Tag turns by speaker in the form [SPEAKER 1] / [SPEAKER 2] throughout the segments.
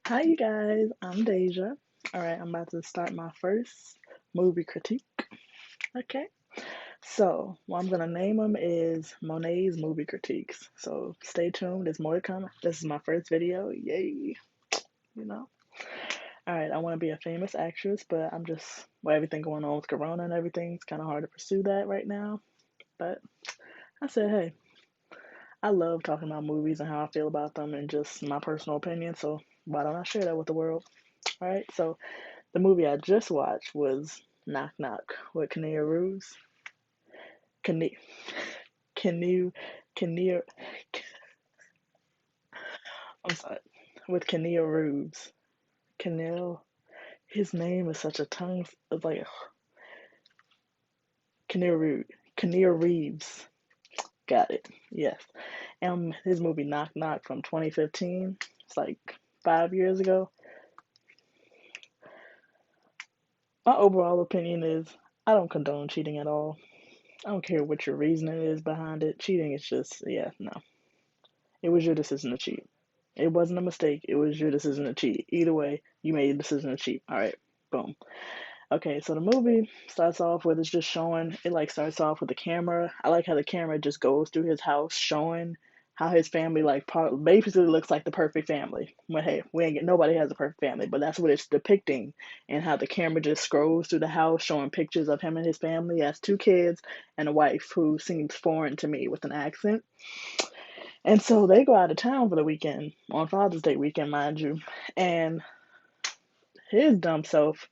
[SPEAKER 1] Hi, you guys. I'm Deja. All right, I'm about to start my first movie critique. Okay, so what I'm gonna name them is Monet's movie critiques. So stay tuned. There's more to come. This is my first video. Yay! You know. All right, I want to be a famous actress, but I'm just with everything going on with Corona and everything. It's kind of hard to pursue that right now. But I said, hey, I love talking about movies and how I feel about them and just my personal opinion. So why don't I share that with the world? All right, so the movie I just watched was Knock Knock with Kenya Reeves. Kenya, Kenya, Kenya, I'm sorry, with Kenya Reeves. Kenya, his name is such a tongue, it's like Kenya Reeves. Kenya Reeves. Got it. Yes. His movie Knock Knock from 2015. It's like 5 years ago. My overall opinion is I don't condone cheating at all. I don't care what your reasoning is behind it. Cheating is just, yeah, no. It was your decision to cheat. It wasn't a mistake. It was your decision to cheat. Either way, you made a decision to cheat. All right, boom. Okay, so the movie starts off with it's just showing. It like starts off with the camera. I like how the camera just goes through his house, showing how his family basically looks like the perfect family. But hey, we ain't get nobody has a perfect family, but that's what it's depicting, and how the camera just scrolls through the house, showing pictures of him and his family. He has two kids and a wife who seems foreign to me with an accent. And so they go out of town for the weekend, on Father's Day weekend, mind you. And his dumb self,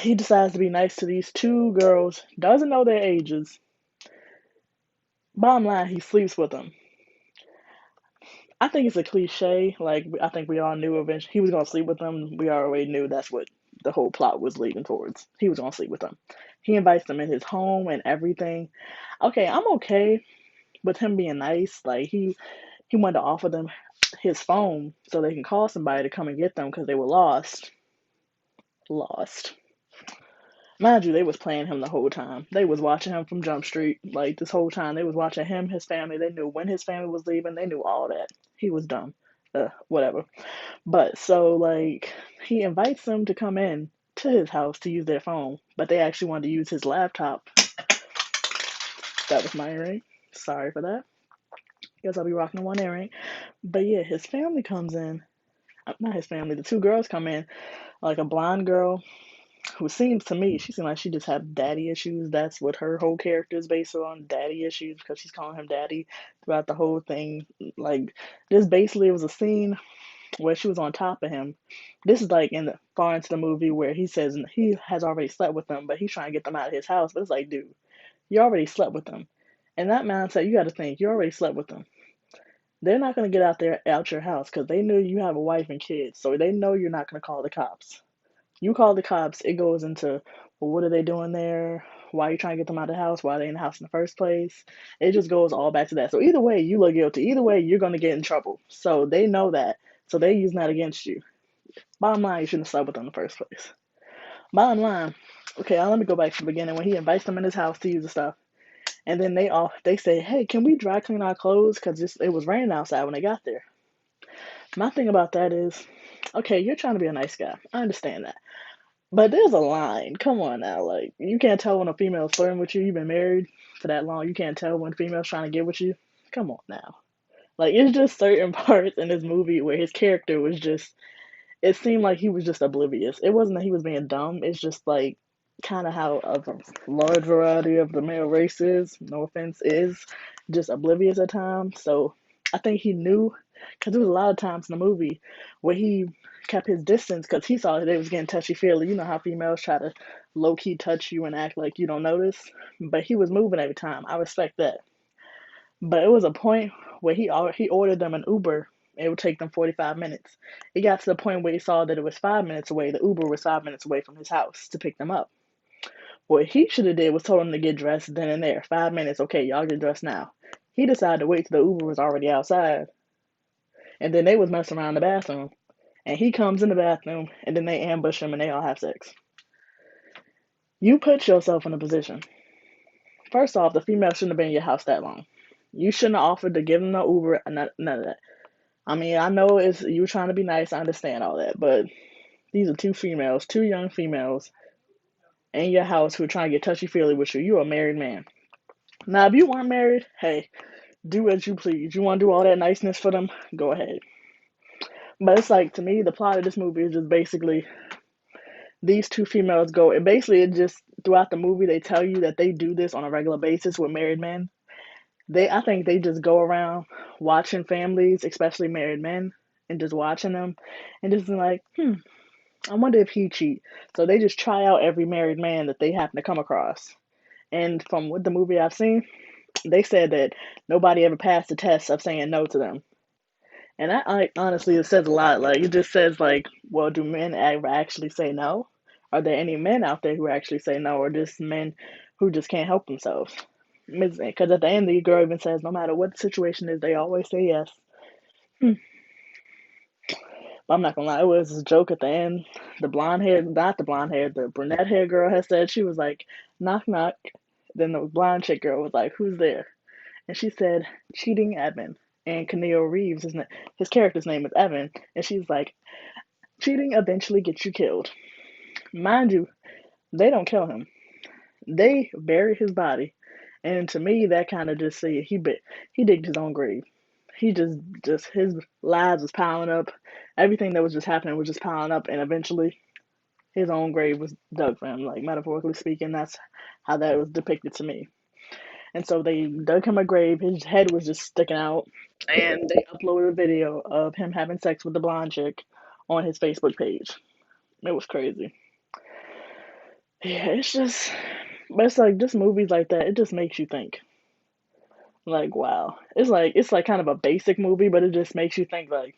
[SPEAKER 1] he decides to be nice to these two girls, doesn't know their ages. Bottom line, he sleeps with them. I think it's a cliche. Like, I think we all knew eventually he was going to sleep with them. We already knew that's what the whole plot was leading towards. He was going to sleep with them. He invites them in his home and everything. Okay, I'm okay with him being nice. Like, he wanted to offer them his phone so they can call somebody to come and get them because they were lost. Lost. Mind you, they was playing him the whole time. They was watching him from Jump Street. Like this whole time, they was watching him, his family. They knew when his family was leaving. They knew all that. He was dumb. Whatever. But so like he invites them to come in to his house to use their phone, but they actually wanted to use his laptop. That was my earring. Sorry for that. Guess I'll be rocking one earring. But yeah, his family comes in. Not his family. The two girls come in, like a blonde girl who seems to me, she seems like she just had daddy issues. That's what her whole character is based on, daddy issues, because she's calling him daddy throughout the whole thing. Like, this basically was a scene where she was on top of him. This is like in the far into the movie where he says he has already slept with them, but he's trying to get them out of his house. But it's like, dude, you already slept with them. And that mindset, you got to think, you already slept with them. They're not going to get out your house because they know you have a wife and kids, so they know you're not going to call the cops. You call the cops, it goes into, well, what are they doing there? Why are you trying to get them out of the house? Why are they in the house in the first place? It just goes all back to that. So either way, you look guilty. Either way, you're going to get in trouble. So they know that. So they're using that against you. Bottom line, you shouldn't have slept with them in the first place. Bottom line, okay, let me go back to the beginning when he invites them in his house to use the stuff. And then they say, hey, can we dry clean our clothes? Because it was raining outside when they got there. My thing about that is, okay, you're trying to be a nice guy. I understand that. But there's a line. Come on now. Like, you can't tell when a female's flirting with you. You've been married for that long. You can't tell when a female's trying to get with you. Come on now. Like, it's just certain parts in this movie where his character was just, it seemed like he was just oblivious. It wasn't that he was being dumb. It's just like kind of how a large variety of the male race is, no offense, is just oblivious at times. So I think he knew, because there was a lot of times in the movie where he kept his distance because he saw that they was getting touchy feely. You know how females try to low key touch you and act like you don't notice, but he was moving every time. I respect that. But it was a point where he ordered them an Uber. It would take them 45 minutes. It got to the point where he saw that it was 5 minutes away. The Uber was 5 minutes away from his house to pick them up. What he should have did was told them to get dressed then and there. 5 minutes, okay, y'all get dressed now. He decided to wait till the Uber was already outside, and then they was messing around in the bathroom. And he comes in the bathroom, and then they ambush him, and they all have sex. You put yourself in a position. First off, the female shouldn't have been in your house that long. You shouldn't have offered to give him the Uber, none of that. I mean, I know it's you trying to be nice. I understand all that, but these are two females, two young females in your house who are trying to get touchy feely with you. You're a married man. Now, if you weren't married, hey, do as you please. You want to do all that niceness for them? Go ahead. But it's like to me, the plot of this movie is just basically these two females go. And basically, it just throughout the movie they tell you that they do this on a regular basis with married men. I think they just go around watching families, especially married men, and just watching them, and just like, I wonder if he cheat. So they just try out every married man that they happen to come across. And from what the movie I've seen, they said that nobody ever passed the test of saying no to them. And honestly, it says a lot. Like it just says like, well, do men ever actually say no? Are there any men out there who actually say no, or just men who just can't help themselves? Because at the end, the girl even says, no matter what the situation is, they always say yes. Hmm. But I'm not gonna lie, it was a joke at the end. The blonde hair, not the blonde hair, the brunette hair girl had said she was like, knock knock. Then the blonde chick girl was like, who's there? And she said, cheating Evan. And Keanu Reeves, his character's name is Evan, and she's like, cheating eventually gets you killed. Mind you, they don't kill him. They bury his body, and to me, that kind of just say he digged his own grave. He just his lives was piling up. Everything that was just happening was just piling up, and eventually, his own grave was dug for him. Like metaphorically speaking, that's how that was depicted to me. And so they dug him a grave. His head was just sticking out, and they uploaded a video of him having sex with the blonde chick on his Facebook page. It was crazy. Yeah, it's just, but it's like just movies like that. It just makes you think. Like, wow, it's like kind of a basic movie, but it just makes you think. Like,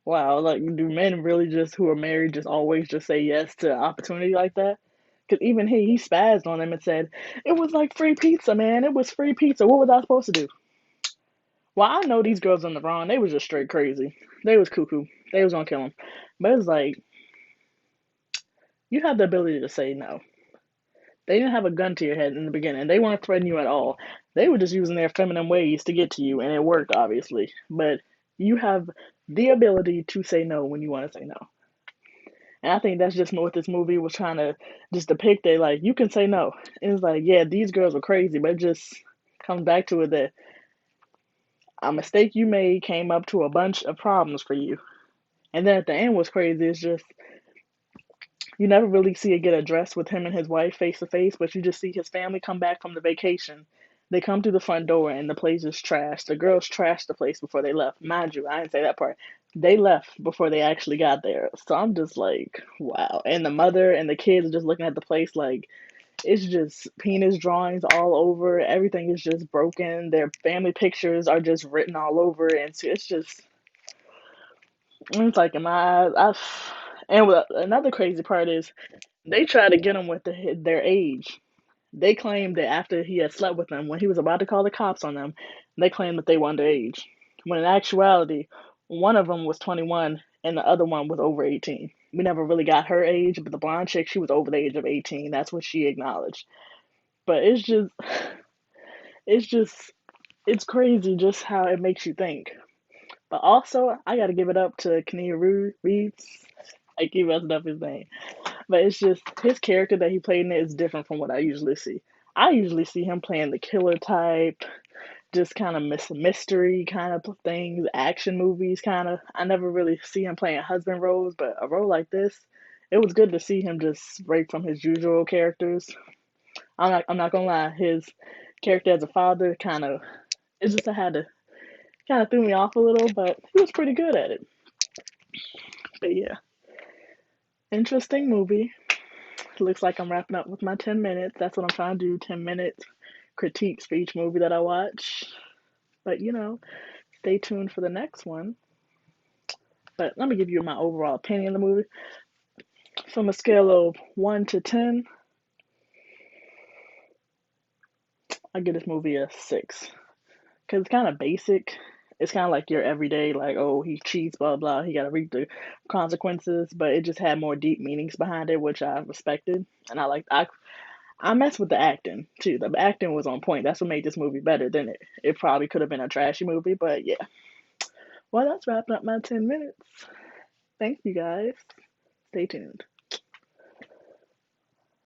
[SPEAKER 1] wow, like do men really just who are married just always just say yes to opportunity like that? Because even he spazzed on him and said it was like free pizza, man. It was free pizza. What was I supposed to do? Well, I know these girls on the wrong. They was just straight crazy. They was cuckoo. They was gonna kill him. But it's like you have the ability to say no. They didn't have a gun to your head in the beginning. They weren't threatening you at all. They were just using their feminine ways to get to you, and it worked, obviously. But you have the ability to say no when you want to say no. And I think that's just what this movie was trying to just depict. They like, you can say no. And it's like, yeah, these girls are crazy, but it just comes back to it that a mistake you made came up to a bunch of problems for you. And then at the end, what's crazy is just you never really see it get addressed with him and his wife face to face, but you just see his family come back from the vacation. They come through the front door and the place is trashed. The girls trashed the place before they left. Mind you, I didn't say that part. They left before they actually got there. So I'm just like, wow. And the mother and the kids are just looking at the place like it's just penis drawings all over. Everything is just broken. Their family pictures are just written all over. And so it's just, it's like in my eyes. And another crazy part is they tried to get him with their age. They claimed that after he had slept with them, when he was about to call the cops on them, they claimed that they were underage. When in actuality, one of them was 21 and the other one was over 18. We never really got her age, but the blonde chick, she was over the age of 18. That's what she acknowledged. But it's just, it's crazy just how it makes you think. But also, I got to give it up to Keanu Reeves. I keep messing up his name. But it's just his character that he played in it is different from what I usually see. I usually see him playing the killer type, just kind of mystery kind of things, action movies kind of. I never really see him playing husband roles, but a role like this, it was good to see him just break from his usual characters. I'm not gonna lie, his character as a father kind of it just had to kind of threw me off a little, but he was pretty good at it. But yeah, interesting movie. Looks like I'm wrapping up with my 10 minutes. That's what I'm trying to do, 10 minutes critiques for each movie that I watch. But stay tuned for the next one. But let me give you my overall opinion of the movie. From a scale of 1 to 10, I give this movie a 6. Because it's kind of basic. It's kind of like your everyday, like, oh, he cheats, blah, blah. He got to reap the consequences. But it just had more deep meanings behind it, which I respected. And I messed with the acting too. The acting was on point. That's what made this movie better than it. It probably could have been a trashy movie, but yeah. Well, that's wrapping up my 10 minutes. Thank you guys. Stay tuned.